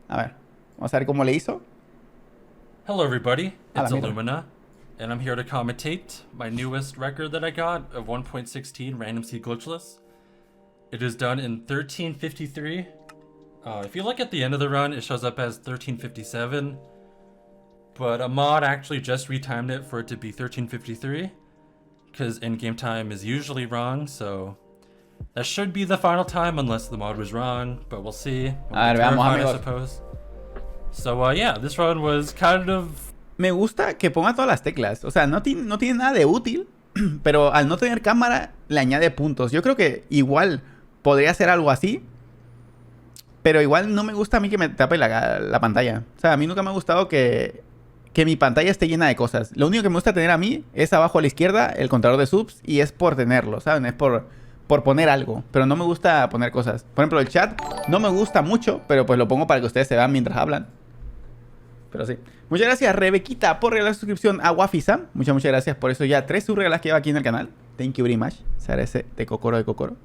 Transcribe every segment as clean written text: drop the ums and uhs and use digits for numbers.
A ver, vamos a ver cómo le hizo. Hello everybody, A la it's mierda. Illumina, and I'm here to commentate my newest record that I got of 1.16 Random Seed Glitchless. It is done in 1353. If you look at the end of the run, it shows up as 1357, but a mod actually just retimed it for it to be 1353, because in-game time is usually wrong, so that should be the final time unless the mod was wrong, but we'll see. A ver, veamos, I amigos. suppose. So yeah, this run was kind of... Me gusta que ponga todas las teclas. O sea, no tiene nada de útil, pero al no tener cámara le añade puntos. Yo creo que igual podría ser algo así, pero igual no me gusta a mí que me tape la pantalla. O sea, a mí nunca me ha gustado que mi pantalla esté llena de cosas. Lo único que me gusta tener a mí es abajo a la izquierda el contador de subs y es por tenerlo, ¿saben? Es por poner algo, pero no me gusta poner cosas. Por ejemplo, el chat no me gusta mucho, pero pues lo pongo para que ustedes se vean mientras hablan. Pero sí. Muchas gracias, Rebequita, por regalar suscripción a Wafisa. Muchas gracias por eso. Ya 3 subregalas que lleva aquí en el canal. Thank you very much. Se agradece de Kokoro.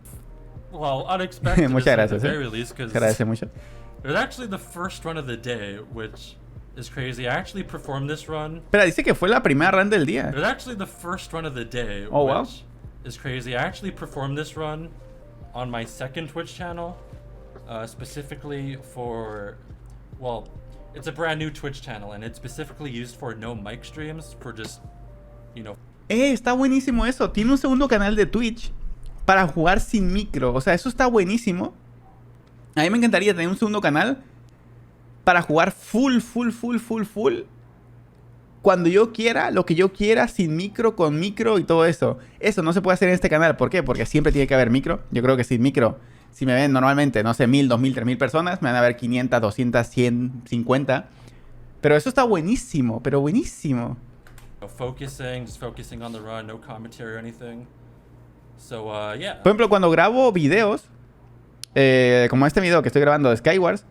Well, unexpected. Muchas gracias, at the very least, se agradece mucho. it was actually the first run of the day, which is crazy. I actually performed this run. Espera, dice que fue la primera run del It día. was actually the first run of the day, Oh, wow. which is crazy. I actually performed this run on my second Twitch channel, specifically for, well, it's a brand new Twitch channel, and it's specifically used for no mic streams, for just, you know. Está buenísimo eso. Tiene un segundo canal de Twitch para jugar sin micro. O sea, eso está buenísimo. A mí me encantaría tener un segundo canal para jugar full. Cuando yo quiera, lo que yo quiera, sin micro, con micro y todo eso. Eso no se puede hacer en este canal. ¿Por qué? Porque siempre tiene que haber micro. Yo creo que sin micro, si me ven normalmente, no sé, 1000, 2000, 3000 personas, me van a ver 500, 200, 100, 50. Pero eso está buenísimo, pero buenísimo. Just focusing on the run, no commentary or anything. So, yeah. Por ejemplo, cuando grabo videos, como este video que estoy grabando de Skywars,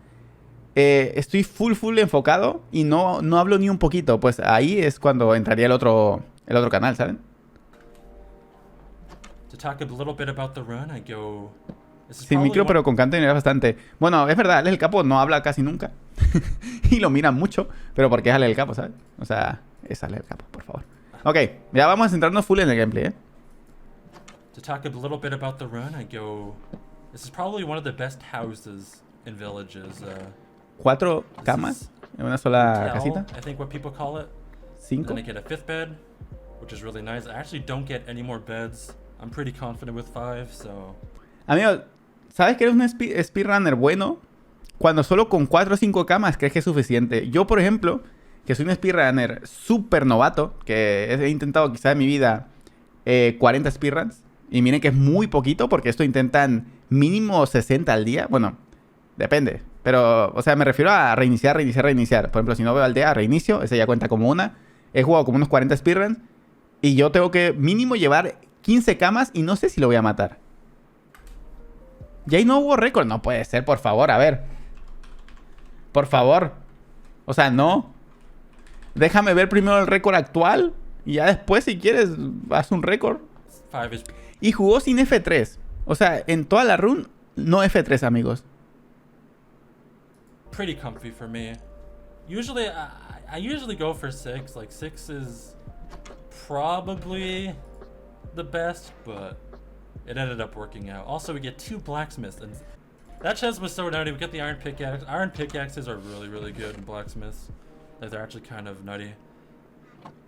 estoy full enfocado y no hablo ni un poquito. Pues ahí es cuando entraría el otro canal, ¿saben? To talk a little bit about the run, I go... Sin micro, pero con canto es bastante. Bueno, es verdad, el capo no habla casi nunca. Y lo miran mucho, pero porque es Ale el capo, ¿sabes? O sea, es Ale el capo, por favor. Ok, ya vamos a centrarnos full en el gameplay, ¿eh? To talk a little bit about the run, I go... This is probably one of the best houses in villages. 4 camas en una sola casita. I think what people call it. 5. Then I get a 5th bed, which is really nice. I actually don't get any more beds. I'm pretty confident with 5, so... Amigo, ¿sabes que eres un speedrunner bueno? Cuando solo con 4 o 5 camas crees que es suficiente. Yo, por ejemplo, que soy un speedrunner súper novato, que he intentado quizá en mi vida 40 speedruns, y miren que es muy poquito, porque esto intentan mínimo 60 al día. Bueno, depende. Pero, o sea, me refiero a reiniciar. Por ejemplo, si no veo aldea, reinicio. Ese ya cuenta como una. He jugado como unos 40 speedruns. Y yo tengo que mínimo llevar 15 camas y no sé si lo voy a matar. Y ahí no hubo récord. No puede ser, por favor, a ver. Por favor. O sea, no. Déjame ver primero el récord actual. Y ya después, si quieres, haz un récord. Y jugó sin F3. O sea, en toda la run, no F3, amigos. Pretty comfy for me. Usually, I usually go for 6. Like, 6 is probably the best, but it ended up working out. Also, we get 2 blacksmiths, and that chest was so nutty. We get the iron pickaxe. Iron pickaxes are really good in blacksmiths. Like, they're actually kind of nutty.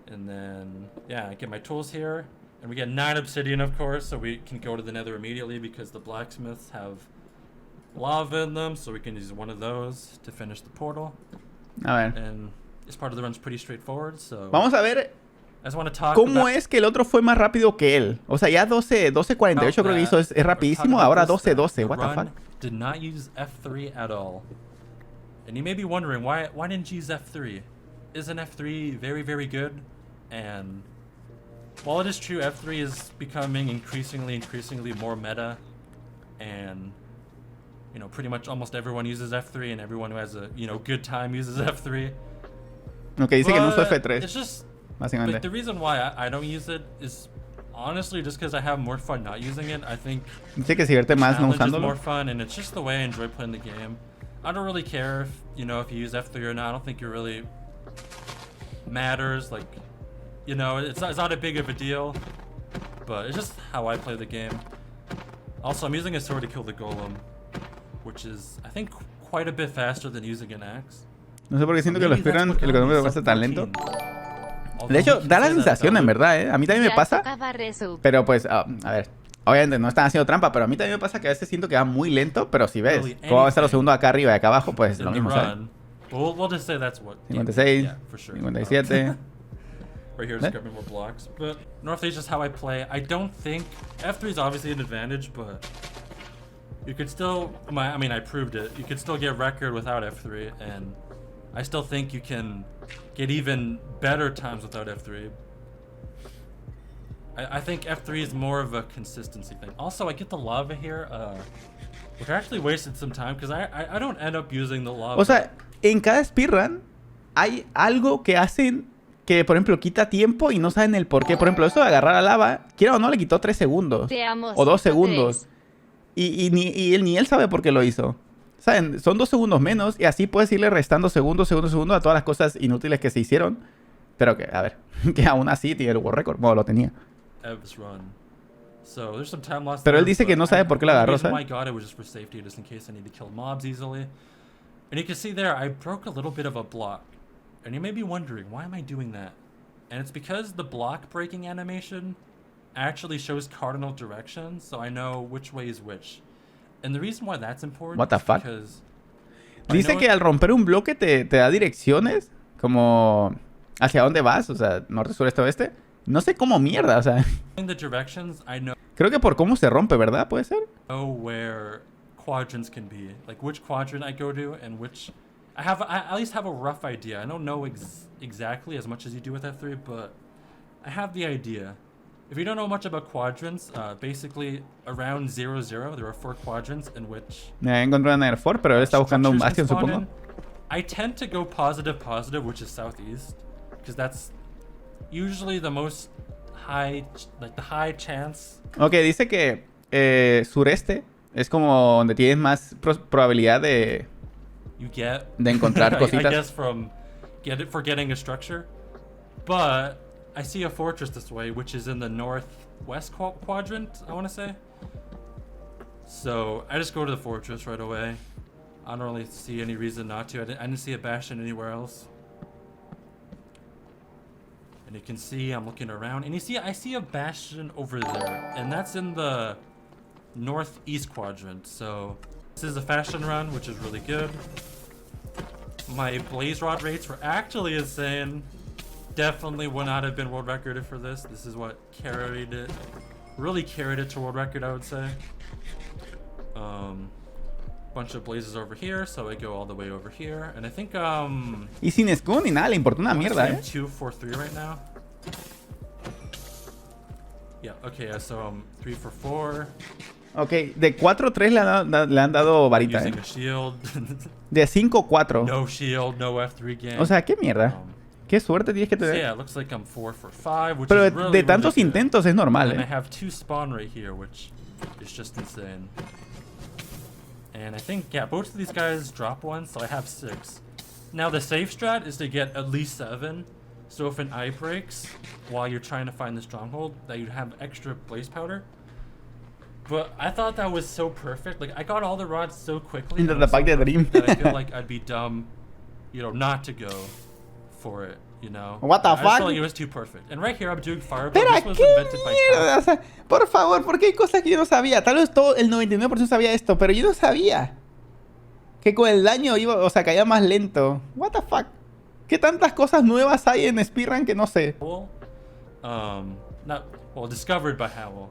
And then, yeah, I get my tools here. And we get 9 obsidian, of course, so we can go to the nether immediately because the blacksmiths have lava in them, so we can use one of those to finish the portal. A ver. And this part of the run's pretty straightforward, so... Vamos a ver I just want to talk cómo about... es que el otro fue más rápido que él. O sea, ya 12:48 creo que hizo. Es rapidísimo. Ahora 12:12. What the fuck? Did not use F3 at all. And you may be wondering, why didn't you use F3? Isn't F3 very good? And... while it is true, F3 is becoming increasingly more meta, and you know, pretty much almost everyone uses F3, and everyone who has a, you know, good time uses F3. Ok, dice que no usa F3. It's just, básicamente. like, the reason why I don't use it is honestly just because I have more fun not using it. I think dice que se divierte más no challenge is usándolo. more fun, and it's just the way I enjoy playing the game. I don't really care if if you use F3 or not. I don't think it really matters. Like, it's not a big of a deal. But it's just how I play the game. Also, I'm using a sword to kill the golem, which is, I think, quite a bit faster than using an axe. No sé por qué siento que los speedruns el golem va a ser tan lento. De hecho, da la sensación, en verdad, ¿eh? A mí también me pasa. Pero pues, a ver, obviamente no están haciendo trampa, pero a mí también me pasa que a veces siento que va muy lento, pero si ves cómo va a estar los segundos acá arriba y acá abajo, pues lo mismo, ¿sabes? We'll just say that's what 56, yeah, for sure. 57. Right here, just grabbing more blocks. But North is just how I play. I don't think F3 is obviously an advantage, but you could still. I mean, I proved it. You could still get record without F3, and I still think you can get even better times without F3. I think F3 is more of a consistency thing. Also, I get the lava here, which I actually wasted some time because I don't end up using the lava. O sea, en cada speedrun hay algo que hacen que, por ejemplo, quita tiempo y no saben el por qué. Por ejemplo, eso de agarrar la lava, quiera o no, le quitó 3 segundos. O 2 segundos. Y él sabe por qué lo hizo. ¿Saben? Son 2 segundos menos y así puedes irle restando segundos a todas las cosas inútiles que se hicieron. Pero que, a ver, que aún así tiene el world record. Bueno, lo tenía. Pero él dice que no sabe por qué la agarró, ¿sabes? And you can see there, I broke a little bit of a block. And you may be wondering, why am I doing that? And it's because the block breaking animation actually shows cardinal directions, so I know which way is which. And the reason why that's important What the fuck? Because dice que al romper un bloque te da direcciones, como hacia dónde vas, o sea, norte, sur, este, oeste. No sé cómo mierda, o sea. The directions, I know creo que por cómo se rompe, ¿verdad? ¿Puede ser? Where quadrants can be, like which quadrant I go to and which I at least have a rough idea. I don't know exactly as much as you do with F3, but I have the idea. If you don't know much about quadrants, basically around 0, 0, there are 4 quadrants in which encontré una Air 4, pero él está buscando un bastion, supongo. I tend to go positive, which is southeast, because that's usually the most high, like the high chance. Ok, dice que sureste es como donde tienes más probabilidad de encontrar cositas. I guess from getting a structure. But I see a fortress this way, which is in the northwest quadrant, I want to say. So I just go to the fortress right away. I don't really see any reason not to. I didn't see a bastion anywhere else. And you can see I'm looking around, and I see a bastion over there, and that's in the northeast quadrant. So this is a fashion run, which is really good. My blaze rod rates were actually insane. Definitely would not have been world recorded for this. This is what really carried it to world record, I would say. Bunch of blazes over here, so I go all the way over here, and I think y sin escudo ni nada, le importa una mierda, I'm 2, 4, 3 right now. Yeah, okay, so 3 for 4. Ok, de 4-3 le han dado varita, Using a shield. De 5-4. No shield, no F3 game. O sea, qué mierda. Qué suerte tienes que tener. So yeah, it looks like I'm 4 for 5, which pero is really, de tantos really intentos es normal, and I have 2 spawn right here, which is just insane. And I think, yeah, both of these guys drop 1, so I have 6. Now the safe strat is to get at least 7. So if an eye breaks while you're trying to find the stronghold, that you'd have extra blaze powder. But I thought that was so perfect. Like, I got all the rods so quickly Into the bug dream. that I feel like I'd be dumb, not to go for it, What the I fuck? felt like it was too perfect. And right here I'm doing fire, but Pero this was qué invented by mierda, o sea, por favor, porque hay cosas que yo no sabía. Tal vez todo el 99% sabía esto, pero yo no sabía que con el daño iba, o sea, caía más lento. What the fuck? ¿Qué tantas cosas nuevas hay en speedrun que no sé? Discovered by Howell.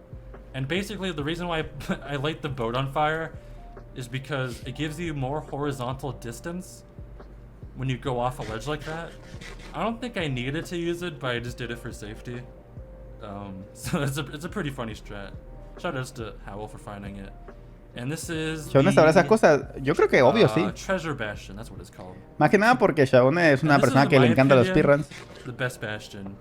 And basically the reason why I light the boat on fire is because it gives you more horizontal distance when you go off a ledge like that. I don't think I needed to use it, but I just did it for safety. So it's a pretty funny strat. Shout outs to Howell for finding it. And this is Shaone sabrá esas cosas. Yo creo que obvio sí. Treasure Bastion, that's what it's called. Más que nada porque Shaone es una persona que le encanta los speedruns. The best bastion.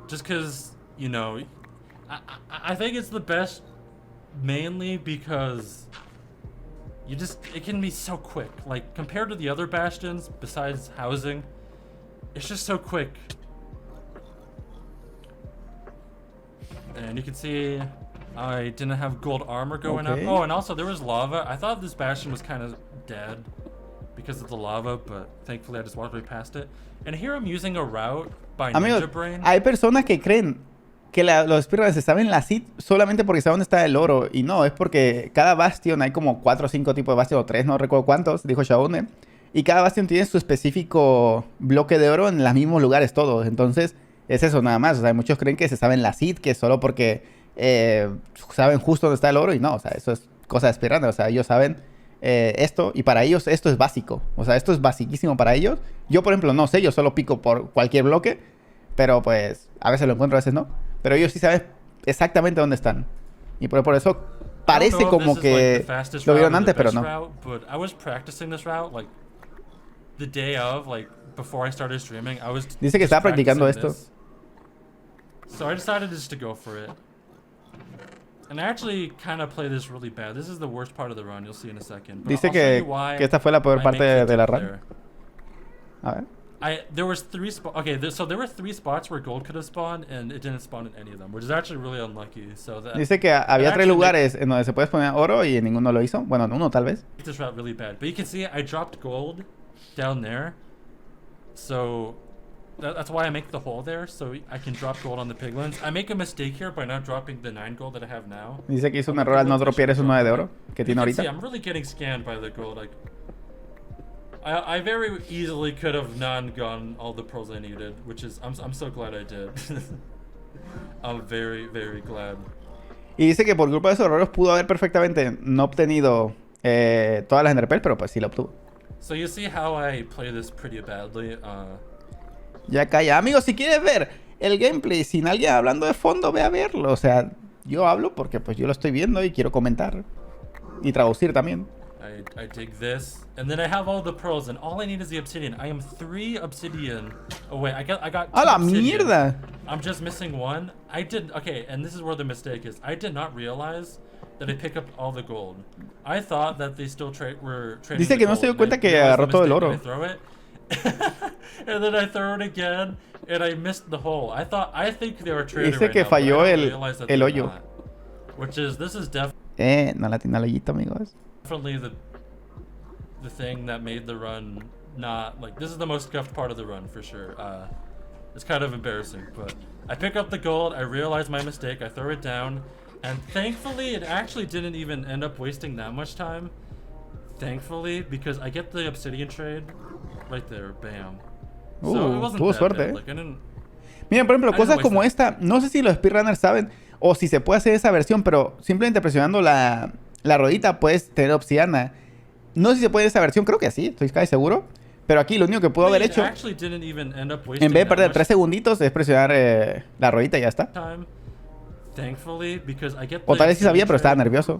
Just because, I think it's the best mainly because it can be so quick. Like, compared to the other bastions, besides housing, it's just so quick. And you can see I didn't have gold armor going up. Oh, and also there was lava. I thought this bastion was kind of dead because of the lava, but thankfully I just walked right past it. And here I'm using a route by Amigos, Ninja Brain. hay personas que creen que los speedrunners estaban en la seed solamente porque saben dónde está el oro. Y no, es porque cada bastion hay como 4 o 5 tipos de bastion, o 3, no recuerdo cuántos, dijo Shaune. Y cada bastion tiene su específico bloque de oro en los mismos lugares todos. Entonces, es eso nada más. O sea, muchos creen que se saben la seed, que es solo porque saben justo dónde está el oro. Y no, o sea, eso es cosa de speedrunner. O sea, ellos saben esto, y para ellos esto es básico. O sea, esto es basiquísimo para ellos. Yo, por ejemplo, no sé, yo solo pico por cualquier bloque. Pero pues, a veces lo encuentro, a veces no. Pero ellos sí saben exactamente dónde están. Y por eso parece como que lo vieron antes, pero no. Dice que estaba practicando esto. So I decided just to go for it. And I actually kind of play this really bad. This is the worst part of the run. You'll see in a second. But Dice que esta fue la peor parte de la run. A ver. There was 3 spots. Okay, so there were 3 spots where gold could have spawned, and it didn't spawn in any of them, which is actually really unlucky. So that dice que había 3 lugares en donde se puede poner oro y en ninguno lo hizo. Bueno, en uno tal vez. This route really bad, but you can see I dropped gold down there. So that's why I make the hole there, so I can drop gold on the piglins. I make a mistake here by not dropping the 9 gold that I have now. Dice que hizo un error al no dropear esos 9 de oro que tiene ahorita. See, I'm really getting scanned by the gold. Like, I very easily could have non-gotten all the pearls I needed, which is I'm so glad I did. I'm very, very glad. Y dice que por culpa de esos errores pudo haber perfectamente no obtenido todas las enderpearls, pero pues sí lo obtuvo. So you see how I play this pretty badly. Ya calla. Amigos, si quieres ver el gameplay sin alguien hablando de fondo, ve a verlo. O sea, yo hablo porque pues yo lo estoy viendo y quiero comentar. Y traducir también. I dig this. And then I have all the pearls, and all I need is the obsidian. I am 3 obsidian away. I got 2 ¡A la obsidian. mierda! I'm just missing 1. Okay, and this is where the mistake is. I did not realize that I pick up all the gold. I thought that they still were trading. Dice que no se dio cuenta que agarró todo el oro. I throw it. And then I throw it again, and I missed the hole. I think they were trading. Dice que falló el hoyo. This is definitely. No la tiene el hoyito, amigos. Definitely the thing that made the run not like this is the most scuffed part of the run for sure. It's kind of embarrassing, but I pick up the gold, I realize my mistake, I throw it down, and thankfully it actually didn't even end up wasting that much time. Thankfully, because I get the obsidian trade right there, bam. So it wasn't tuvo that suerte. bad. Like, Miren, por ejemplo, cosas como esta, no sé si los speedrunners saben o si se puede hacer esa versión, pero simplemente presionando la ruedita puedes tener obsidiana. No sé si se puede esa versión, creo que sí, estoy casi seguro. Pero aquí lo único que pudo haber hecho, en vez de perder 3 segunditos, es presionar la ruedita y ya está. O tal vez sí sabía, pero estaba nervioso.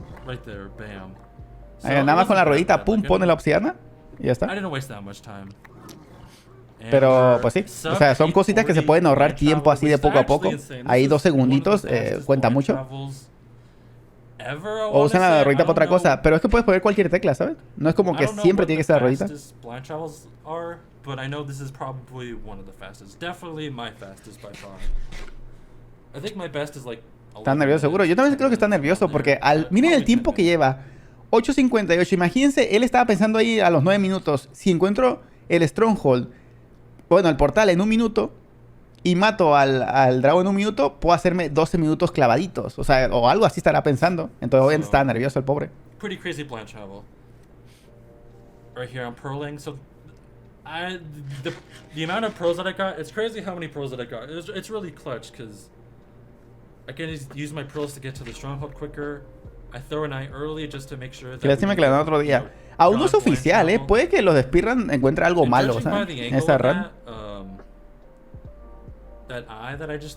Nada más con la ruedita, pum, pone la obsidiana y ya está. Pero pues sí, o sea, son cositas que se pueden ahorrar tiempo así de poco a poco. Ahí 2 segunditos cuenta mucho. O usan la ruedita para otra cosa. Pero es que puedes poner cualquier tecla, ¿sabes? No es como que siempre tiene que ser la ruedita. Está nervioso seguro. Yo también creo que está nervioso porque miren el tiempo que lleva. 8:58. Imagínense, él estaba pensando ahí a los 9 minutos. Si encuentro el Stronghold, bueno, el portal en 1 minuto, y mato al dragón en 1 minuto, puedo hacerme 12 minutos clavaditos. O sea, o algo así estará pensando. Entonces obviamente estaba nervioso el pobre. Pretty crazy plan travel. Right here I'm pearling. So the amount of pearls that I got, it's crazy how many pearls that I got. It's really clutch because I can use my pearls to get to the stronghold quicker. I throw an eye early just to make sure that. Lástima que la dan otro día. Aún no es oficial, ¿eh? Puede que los de speedrun encuentren algo malo, ¿sabes? En esa run.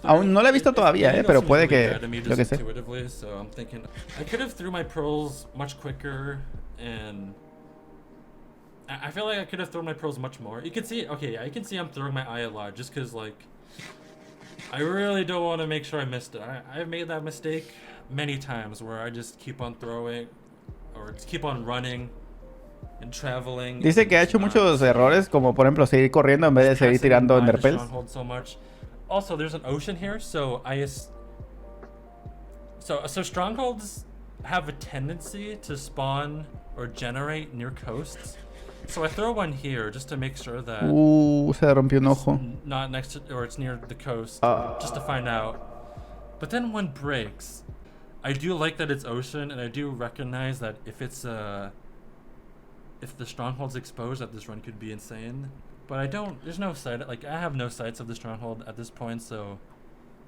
Aún no la he visto todavía, pero puede que, lo que sé. I could have threw my pearls much quicker, and I feel like I could have thrown my pearls much more. You can see, okay, I can see I'm throwing my eye a lot just because, like, I really don't want to make sure I missed it. I've made that mistake many times where I just keep on throwing or just keep on running and traveling. Dice que ha hecho muchos errores, como por ejemplo seguir corriendo en vez de seguir tirando enderpearls. Stronghold so much. Also, there's an ocean here, so so strongholds have a tendency to spawn or generate near coasts. So I throw one here just to make sure that Se rompió un ojo. it's not next to, or it's near the coast, just to find out. But then one breaks. I do like that it's ocean, and I do recognize that if the stronghold's exposed, that this run could be insane. But I don't. There's no sight. Like I have no sights of the stronghold at this point, so.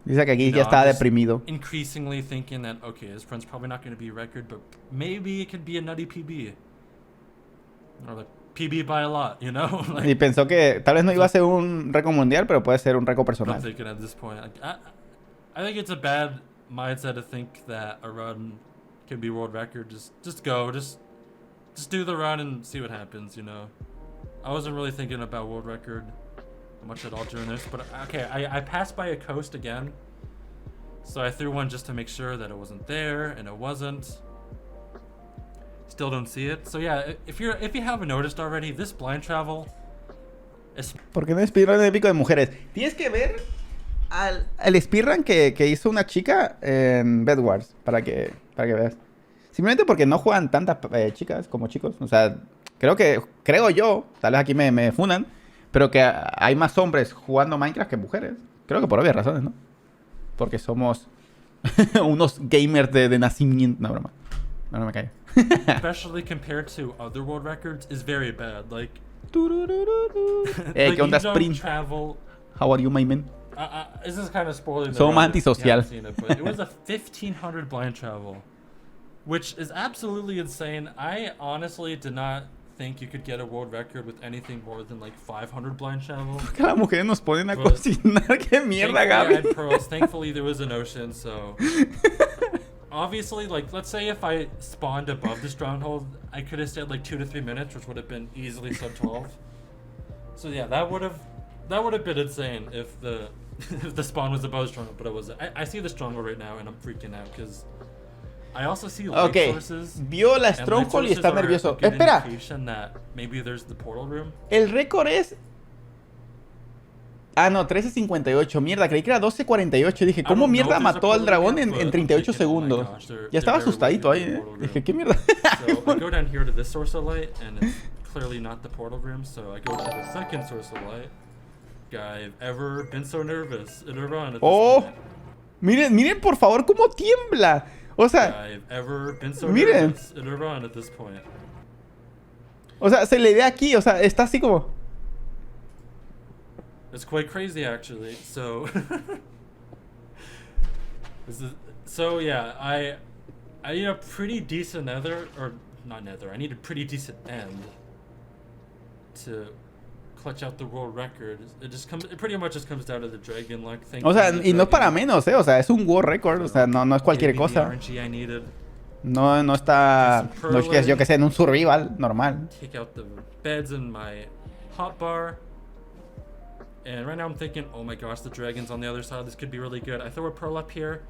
Dice que aquí ya está deprimido. Increasingly thinking that okay, this run's probably not going to be a record, but maybe it could be a nutty PB. Or like PB by a lot, you know. Like, Y pensó que tal vez no iba a ser un récord mundial, pero puede ser un récord I'm personal. thinking at this point, like, I think it's a bad mindset to think that a run can be world record. Just go, just do the run and see what happens, you know. I wasn't really thinking about world record much at all during this, but okay, I passed by a coast again, so I threw one just to make sure that it wasn't there, and it wasn't. Still don't see it. So yeah, if you haven't noticed already, this blind travel is... ¿Por qué no speedrun épico de mujeres? Tienes que ver al speedrun que hizo una chica en Bed Wars para que veas. Simplemente porque no juegan tantas chicas como chicos. O sea, creo yo, tal vez aquí me funan, pero que hay más hombres jugando Minecraft que mujeres. Creo que por obvias razones, ¿no? Porque somos unos gamers de nacimiento. No, broma. No me callo. Especially compared to other world records, is very bad. Like, ¿qué onda, Sprint? Travel. How are you, my man? This is kind of spoiling. Somos antisocial. It was a 1500 blind travel, which is absolutely insane. I honestly did not think you could get a world record with anything more than like 500 blind travel. Que las mujeres nos ponen a cocinar. ¡Qué mierda, Gaby! I had pearls. Thankfully, there was an ocean, so... Obviously, like, let's say if I spawned above the stronghold, I could have stayed like 2 to 3 minutes, which would have been easily sub 12. So yeah, that would have been insane if the if the spawn was above the stronghold, but it wasn't. I see the stronghold right now, and I'm freaking out because I also see light sources. Vio la stronghold y está nervioso. Espera. That maybe there's the portal room. El récord es... Ah, no, 13.58. Mierda, creí que era 12.48. Dije, ¿cómo mierda mató al dragón en 38 segundos? Ya estaba asustadito ahí, ¿eh? Dije, ¿qué mierda? So I go down here to this source of light, and it's clearly not the portal room, so I go to the second source of light. I've ever been so nervous in a run at this point. Miren por favor cómo tiembla. O sea, I've ever been so nervous in a run at this point. O sea, se le ve aquí, o sea, está así como... It's quite crazy, actually. So, yeah, I need a pretty decent nether, or not nether. I need a pretty decent end to clutch out the world record. It pretty much just comes down to the dragon luck thing. O sea, y no es para menos, o sea, es un world record, o sea, no es cualquier cosa. No está, no es que yo que sé, en un survival normal. Take out the beds in my hotbar. And right now I'm thinking, oh my gosh, the dragon's on the other side. This could be really good. I throw a pearl up here,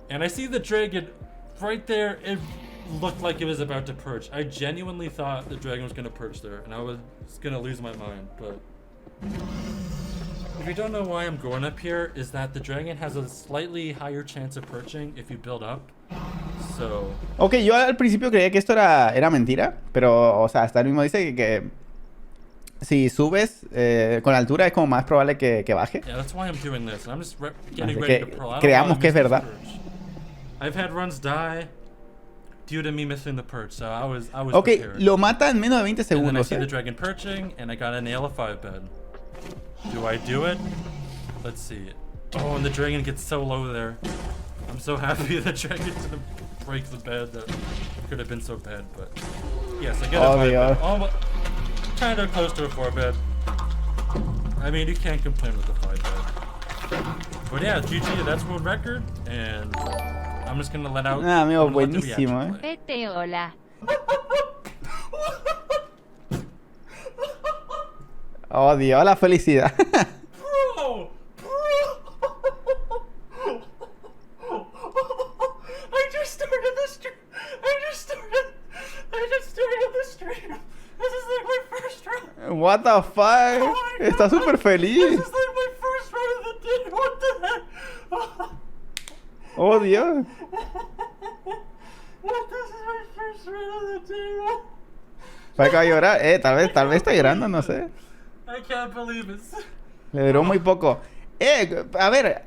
and I see the dragon right there. It looked like it was about to perch. I genuinely thought the dragon was going to perch there, and I was going to lose my mind. But if you don't know why I'm going up here, is that the dragon has a slightly higher chance of perching if you build up. So... Ok, yo al principio creía que esto era mentira, pero, o sea, hasta él mismo dice que si subes con la altura es como más probable que baje. Yeah, that's why I'm doing this. I'm just getting ready to pearl. Creamos que es verdad. I've had runs die due to me missing the perch, so I was okay, prepared. Lo mata en menos de 20 segundos. And then I see the dragon perching, and I got a nail of 5 bed. Do I do it? Let's see. Oh, and the dragon gets so low there. I'm so happy the dragon didn't break the bed. That could have been so bad, but yes, I get a 5 bed. Almost, kind of close to a 4 bed. I mean, you can't complain with the 5 bed. But yeah, GG, that's world record, and I'm just gonna let out. Ah, amigo, buenísimo, Vete, hola. Oh, Dios, la felicidad. Bro! I just started the stream. What the fuck? Oh my Está God. súper feliz. This is like my first run of the day. What the heck? Oh, Dios. What? This is my first run of the day. Fue que va a llorar. Tal vez está llorando, no sé. I can't believe it. Le duró muy poco. A ver,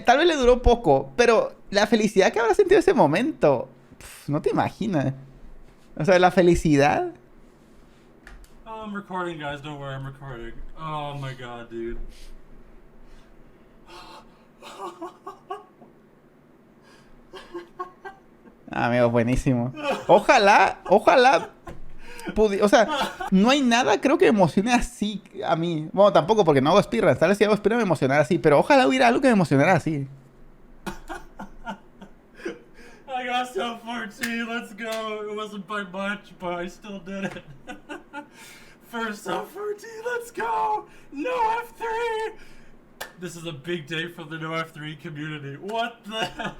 tal vez le duró poco, pero la felicidad que habrá sentido ese momento, no te imaginas. O sea, la felicidad. Oh, I'm recording, guys. Don't worry, I'm recording. Oh my God, dude. Amigo, buenísimo. Ojalá. O sea, no hay nada, creo que me emocione así a mí. Bueno, tampoco porque no hago speedruns. Tal vez si hago speedrun me emocionara así. Pero ojalá hubiera algo que me emocionara así. I got sub 14, let's go. It wasn't by much, but I still did it. First sub 14, let's go. No F3. This is a big day for the no F3 community. What the hell?